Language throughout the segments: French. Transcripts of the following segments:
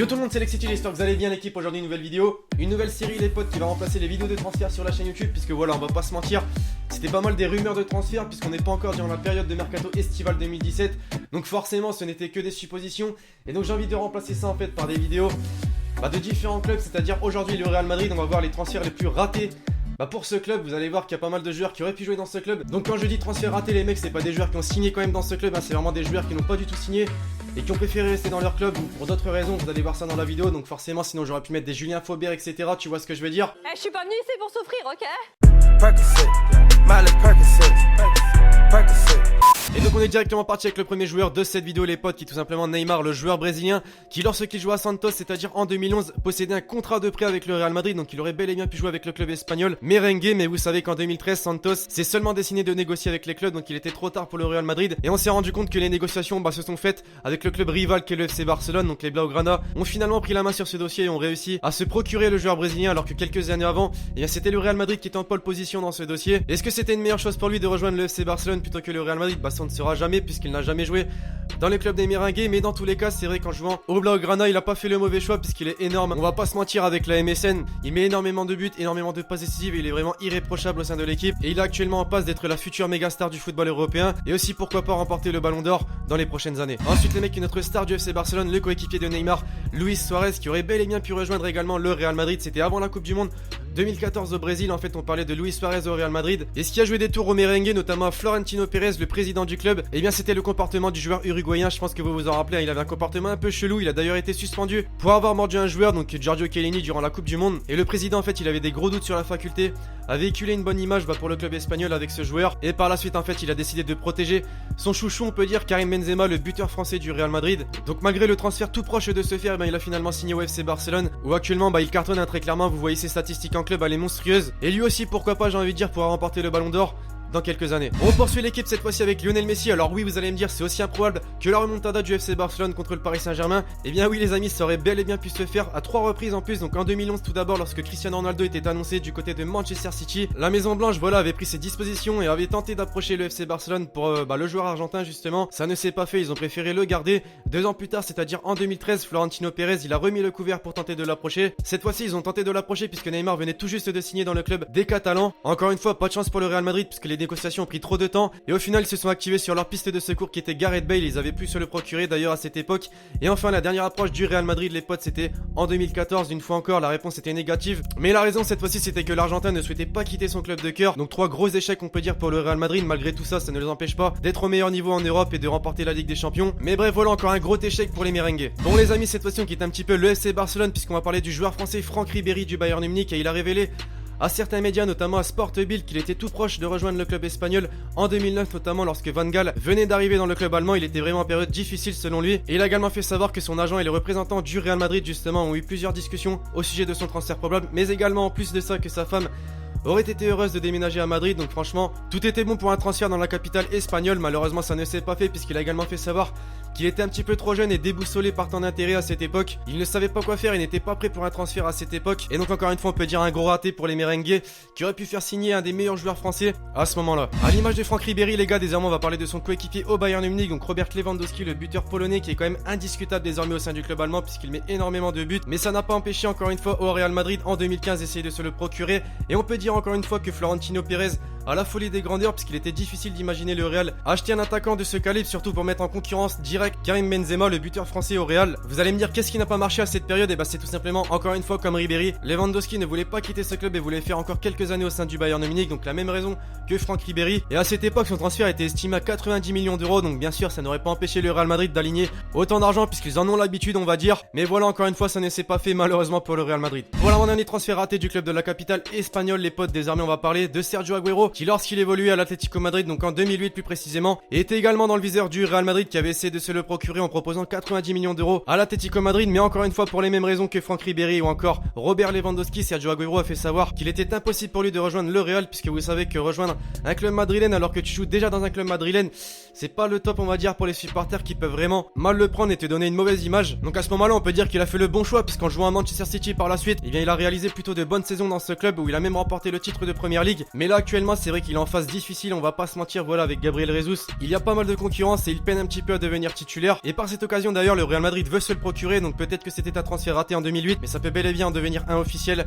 Yo tout le monde, c'est Lexity, j'espère que vous allez bien l'équipe. Aujourd'hui une nouvelle vidéo, une nouvelle série les potes qui va remplacer les vidéos de transfert sur la chaîne YouTube. Puisque voilà, on va pas se mentir, c'était pas mal des rumeurs de transfert puisqu'on n'est pas encore durant la période de mercato estival 2017. Donc forcément ce n'était que des suppositions. Et donc j'ai envie de remplacer ça en fait par des vidéos de différents clubs. C'est-à-dire aujourd'hui le Real Madrid, on va voir les transferts les plus ratés pour ce club. Vous allez voir qu'il y a pas mal de joueurs qui auraient pu jouer dans ce club. Donc quand je dis transfert raté, les mecs, c'est pas des joueurs qui ont signé quand même dans ce club, c'est vraiment des joueurs qui n'ont pas du tout signé et qui ont préféré rester dans leur club ou pour d'autres raisons. Vous allez voir ça dans la vidéo. Donc forcément sinon j'aurais pu mettre des Julien Faubert, etc. Tu vois ce que je veux dire. Je suis pas venu ici pour souffrir, ok? Et donc on est directement parti avec le premier joueur de cette vidéo les potes, qui est tout simplement Neymar, le joueur brésilien qui lorsqu'il jouait à Santos, c'est-à-dire en 2011, possédait un contrat de prêt avec le Real Madrid. Donc il aurait bel et bien pu jouer avec le club espagnol merengue. Mais vous savez qu'en 2013 Santos s'est seulement décidé de négocier avec les clubs, donc il était trop tard pour le Real Madrid. Et on s'est rendu compte que les négociations se sont faites avec le club rival qui est le FC Barcelone. Donc les Blaugrana ont finalement pris la main sur ce dossier et ont réussi à se procurer le joueur brésilien, alors que quelques années avant c'était le Real Madrid qui était en pole position dans ce dossier. Est-ce que c'était une meilleure chose pour lui de rejoindre le FC Barcelone plutôt que le Real Madrid? Ça ne sera jamais, puisqu'il n'a jamais joué dans les clubs des merengues. Mais dans tous les cas, c'est vrai qu'en jouant au Blaugrana, il a pas fait le mauvais choix puisqu'il est énorme. On va pas se mentir, avec la MSN, il met énormément de buts, énormément de passes décisives et il est vraiment irréprochable au sein de l'équipe. Et il est actuellement en passe d'être la future méga star du football européen et aussi pourquoi pas remporter le Ballon d'Or dans les prochaines années. Ensuite les mecs, une autre star du FC Barcelone, le coéquipier de Neymar, Luis Suarez, qui aurait bel et bien pu rejoindre également le Real Madrid. C'était avant la Coupe du Monde 2014 au Brésil. En fait on parlait de Luis Suarez au Real Madrid. Et ce qui a joué des tours au merengue, notamment à Florentino Pérez, le président du club, c'était le comportement du joueur uruguayen. Je pense que vous vous en rappelez, il avait un comportement un peu chelou. Il a d'ailleurs été suspendu pour avoir mordu un joueur, donc Giorgio Chiellini, durant la Coupe du Monde. Et le président en fait il avait des gros doutes sur la faculté à véhiculer une bonne image pour le club espagnol avec ce joueur. Et par la suite en fait il a décidé de protéger son chouchou, on peut dire, Karim Benzema, le buteur français du Real Madrid. Donc malgré le transfert tout proche de se faire, il a finalement signé au FC Barcelone, où actuellement il cartonne très clairement. Vous voyez ses statistiques en club, elle est monstrueuse. Et lui aussi, pourquoi pas, j'ai envie de dire, pourra remporter le Ballon d'Or dans quelques années. On poursuit l'équipe cette fois-ci avec Lionel Messi. Alors oui, vous allez me dire, c'est aussi improbable que la remontada du FC Barcelone contre le Paris Saint-Germain. Eh bien oui les amis, ça aurait bel et bien pu se faire à 3 reprises en plus. Donc en 2011 tout d'abord, lorsque Cristiano Ronaldo était annoncé du côté de Manchester City, la Maison Blanche avait pris ses dispositions et avait tenté d'approcher le FC Barcelone pour le joueur argentin justement. Ça ne s'est pas fait, ils ont préféré le garder. 2 ans plus tard, c'est-à-dire en 2013, Florentino Pérez, il a remis le couvert pour tenter de l'approcher. Cette fois-ci ils ont tenté de l'approcher puisque Neymar venait tout juste de signer dans le club des Catalans. Encore une fois, pas de chance pour le Real Madrid puisque les négociations ont pris trop de temps et au final ils se sont activés sur leur piste de secours qui était Gareth Bale. Ils avaient pu se le procurer d'ailleurs à cette époque. Et enfin la dernière approche du Real Madrid les potes, c'était en 2014. Une fois encore la réponse était négative, mais la raison cette fois-ci c'était que l'Argentin ne souhaitait pas quitter son club de cœur. Donc 3 gros échecs on peut dire pour le Real Madrid. Malgré tout ça, ça ne les empêche pas d'être au meilleur niveau en Europe et de remporter la Ligue des Champions. Mais bref, voilà encore un gros échec pour les merengues. Bon les amis, cette fois-ci on quitte un petit peu le FC Barcelone puisqu'on va parler du joueur français Franck Ribéry du Bayern Munich. Et il a révélé à certains médias, notamment à Sport Bild, qu'il était tout proche de rejoindre le club espagnol en 2009, notamment lorsque Van Gaal venait d'arriver dans le club allemand. Il était vraiment en période difficile selon lui. Et il a également fait savoir que son agent et les représentants du Real Madrid justement ont eu plusieurs discussions au sujet de son transfert probable, mais également en plus de ça que sa femme aurait été heureuse de déménager à Madrid. Donc franchement, tout était bon pour un transfert dans la capitale espagnole. Malheureusement ça ne s'est pas fait puisqu'il a également fait savoir qu'il était un petit peu trop jeune et déboussolé par tant d'intérêt à cette époque. Il ne savait pas quoi faire, il n'était pas prêt pour un transfert à cette époque. Et donc encore une fois on peut dire un gros raté pour les merengues qui auraient pu faire signer un des meilleurs joueurs français à ce moment là. À l'image de Franck Ribéry les gars, désormais on va parler de son coéquipier au Bayern Munich, donc Robert Lewandowski, le buteur polonais qui est quand même indiscutable désormais au sein du club allemand puisqu'il met énormément de buts. Mais ça n'a pas empêché encore une fois au Real Madrid en 2015 d'essayer de se le procurer. Et on peut dire encore une fois que Florentino Pérez a la folie des grandeurs puisqu'il était difficile d'imaginer le Real acheter un attaquant de ce calibre, surtout pour mettre en concurrence direct Karim Benzema, le buteur français au Real. Vous allez me dire qu'est-ce qui n'a pas marché à cette période? Et c'est tout simplement encore une fois comme Ribéry, Lewandowski ne voulait pas quitter ce club et voulait faire encore quelques années au sein du Bayern Munich, donc la même raison que Franck Ribéry. Et à cette époque son transfert était estimé à 90 millions d'euros, donc bien sûr ça n'aurait pas empêché le Real Madrid d'aligner autant d'argent puisqu'ils en ont l'habitude on va dire. Mais voilà, encore une fois ça ne s'est pas fait malheureusement pour le Real Madrid. Voilà mon dernier transfert raté du club de la capitale espagnole les potes. Désormais on va parler de Sergio Agüero qui lorsqu'il évoluait à l'Atlético Madrid, donc en 2008 plus précisément, était également dans le viseur du Real Madrid qui avait essayé de se le procurer en proposant 90 millions d'euros à l'Atlético Madrid. Mais encore une fois pour les mêmes raisons que Franck Ribéry ou encore Robert Lewandowski, Sergio Agüero a fait savoir qu'il était impossible pour lui de rejoindre le Real puisque vous savez que rejoindre un club madrilène alors que tu joues déjà dans un club madrilène, c'est pas le top on va dire pour les supporters qui peuvent vraiment mal le prendre et te donner une mauvaise image. Donc à ce moment là on peut dire qu'il a fait le bon choix puisqu'en jouant à Manchester City par la suite, il a réalisé plutôt de bonnes saisons dans ce club où il a même remporté le titre de Première Ligue. Mais là actuellement c'est vrai qu'il est en phase difficile, on va pas se mentir, voilà, avec Gabriel Jesus. Il y a pas mal de concurrence et il peine un petit peu à devenir titulaire. Et par cette occasion d'ailleurs, le Real Madrid veut se le procurer, donc peut-être que c'était un transfert raté en 2008, mais ça peut bel et bien en devenir un officiel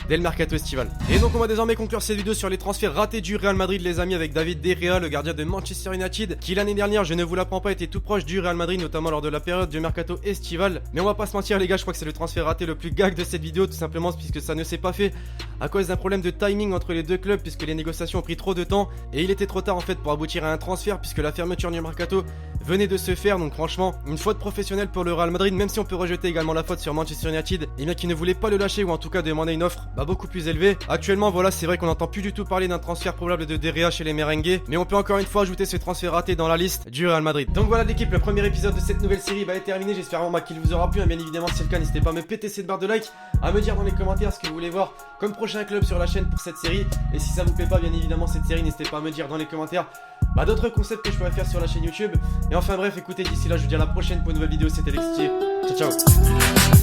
dès le mercato estival. Et donc on va désormais conclure cette vidéo sur les transferts ratés du Real Madrid, les amis, avec David De Gea, le gardien de Manchester United, qui l'année dernière, je ne vous l'apprends pas, était tout proche du Real Madrid, notamment lors de la période du mercato estival. Mais on va pas se mentir les gars, je crois que c'est le transfert raté le plus gag de cette vidéo, tout simplement puisque ça ne s'est pas fait à cause d'un problème de timing entre les deux clubs, puisque les négociations ont pris trop de temps et il était trop tard en fait pour aboutir à un transfert, puisque la fermeture du mercato venait de se faire. Donc franchement, une faute professionnelle pour le Real Madrid, même si on peut rejeter également la faute sur Manchester United, et bien qui ne voulait pas le lâcher, ou en tout cas demander une offre beaucoup plus élevée. Actuellement voilà, c'est vrai qu'on n'entend plus du tout parler d'un transfert probable de De Gea chez les merengues, mais on peut encore une fois ajouter ce transfert raté dans la liste du Real Madrid. Donc voilà l'équipe, le premier épisode de cette nouvelle série va être terminé, j'espère vraiment qu'il vous aura plu, bien évidemment si c'est le cas n'hésitez pas à me péter cette barre de like, à me dire dans les commentaires ce que vous voulez voir comme prochain club sur la chaîne pour cette série, et si ça vous plaît pas bien évidemment cette série, n'hésitez pas à me dire dans les commentaires d'autres concepts que je pourrais faire sur la chaîne YouTube. Et enfin bref, écoutez, d'ici là je vous dis à la prochaine pour une nouvelle vidéo, c'était Lexitier, ciao ciao.